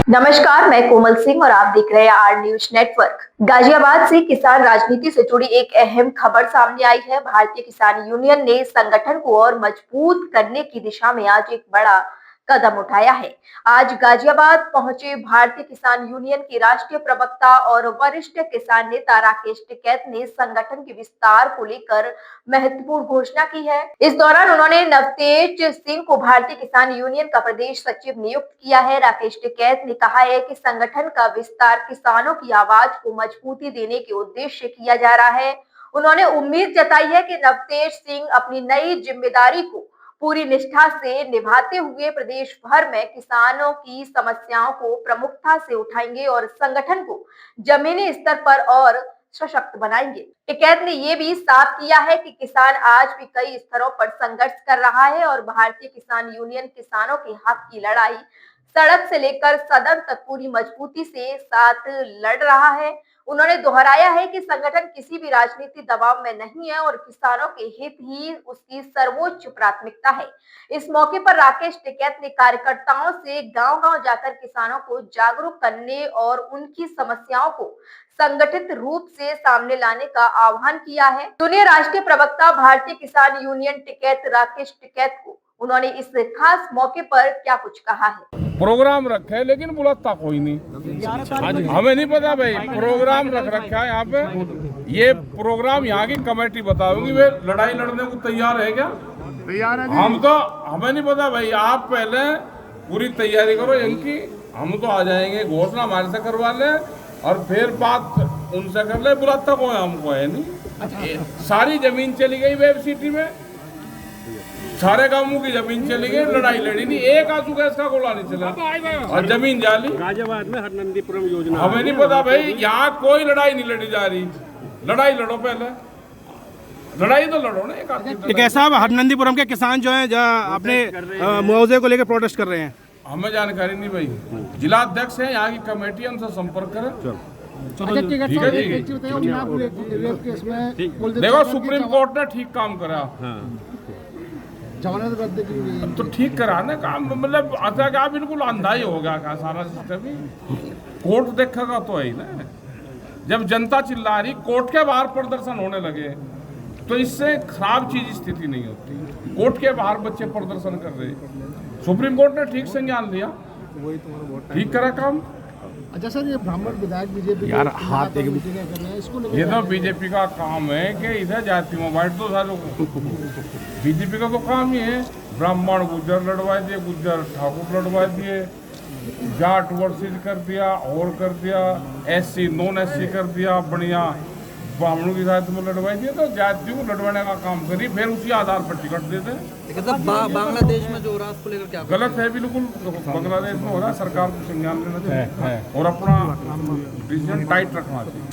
नमस्कार, मैं कोमल सिंह और आप देख रहे हैं आर न्यूज नेटवर्क। गाजियाबाद से किसान राजनीति से जुड़ी एक अहम खबर सामने आई है। भारतीय किसान यूनियन ने संगठन को और मजबूत करने की दिशा में आज एक बड़ा कदम उठाया है। आज गाजियाबाद पहुंचे भारतीय किसान यूनियन के राष्ट्रीय प्रवक्ता और वरिष्ठ किसान नेता राकेश टिकैत ने संगठन के विस्तार को लेकर महत्वपूर्ण घोषणा की है। इस दौरान उन्होंने नवतेज सिंह को भारतीय किसान यूनियन का प्रदेश सचिव नियुक्त किया है। राकेश टिकैत ने कहा है कि संगठन का विस्तार किसानों की आवाज को मजबूती देने के उद्देश्य किया जा रहा है। उन्होंने उम्मीद जताई है कि नवतेज सिंह अपनी नई जिम्मेदारी को पूरी निष्ठा से निभाते हुए प्रदेश भर में किसानों की समस्याओं को प्रमुखता से उठाएंगे और संगठन को जमीनी स्तर पर और सशक्त बनाएंगे। टिकैत ने ये भी साफ किया है कि किसान आज भी कई स्तरों पर संघर्ष कर रहा है और भारतीय किसान यूनियन किसानों के हक की लड़ाई सड़क से लेकर सदन तक पूरी मजबूती से साथ लड़ रहा है। उन्होंने दोहराया है कि संगठन किसी भी राजनीतिक दबाव में नहीं है और किसानों के हित ही उसकी सर्वोच्च प्राथमिकता है। इस मौके पर राकेश टिकैत ने कार्यकर्ताओं से गांव-गांव जाकर किसानों को जागरूक करने और उनकी समस्याओं को संगठित रूप से सामने लाने का आह्वान किया है। सुनिए राष्ट्रीय प्रवक्ता भारतीय किसान यूनियन टिकैत राकेश टिकैत को उन्होंने इस खास मौके पर क्या कुछ कहा है। प्रोग्राम रखे है लेकिन बुलाता कोई नहीं। हमें नहीं पता भाई, प्रोग्राम रख रखा है यहाँ पे। ये प्रोग्राम यहाँ की कमेटी बताओगी। वे लड़ाई लड़ने को तैयार है क्या? तैयार है। हमें नहीं पता भाई। आप पहले पूरी तैयारी करो इनकी, हम तो आ जाएंगे। घोषणा हमारे से करवा ले और फिर बात उनसे कर ले। बुलाता कोई हमको है नहीं। सारी जमीन चली गई वेब सिटी में, सारे गांवों की जमीन चली गई। लड़ाई लड़ी नहीं, एक आंसू गैस का गोला नहीं चला और जमीन जाली। गाजियाबाद में हरनंदीपुरम योजना हमें नहीं पता भाई। यहाँ कोई लड़ाई नहीं लड़ी जा रही। लड़ाई लड़ो पहले, लड़ाई तो लड़ो ना। एक कैसा हरनंदीपुरम के किसान जो हैं अपने मुआवजे को लेकर प्रोटेस्ट कर रहे हैं। हमें जानकारी नहीं भाई। जिला अध्यक्ष है यहाँ की कमेटी, उनसे संपर्क करें। ठीक है जी। देखो सुप्रीम कोर्ट ने ठीक काम करा। तो ठीक करा ना काम। मतलब क्या बिल्कुल अंधा ही हो गया सारा सिस्टम ही। कोर्ट देखेगा तो है ना। जब जनता चिल्ला रही, कोर्ट के बाहर प्रदर्शन होने लगे तो इससे खराब चीज स्थिति नहीं होती। कोर्ट के बाहर बच्चे प्रदर्शन कर रहे, सुप्रीम कोर्ट ने ठीक संज्ञान लिया, ठीक करा काम। अच्छा सर, ये ब्राह्मण विधायक बीजेपी यार हाथ ये तो बीजेपी का काम है कि इधर जाति में बांट दो सालों को। बीजेपी का तो काम ही है। ब्राह्मण गुज्जर लड़वा दिए, गुज्जर ठाकुर लड़वा दिए, जाट वर्सेज कर दिया और कर दिया, एससी नॉन एससी कर दिया, बढ़िया ब्राह्मणों की जाति में लड़वाई दिए। तो जातियों को लड़वाने का काम करी, फिर उसी आधार पर टिकट देते हैं। बांग्लादेश में जो हो रहा है उसको लेकर क्या गलत है बिल्कुल। बांग्लादेश में हो रहा है, सरकार को संज्ञान लेना चाहिए और अपना डिसीजन टाइट रखना चाहिए।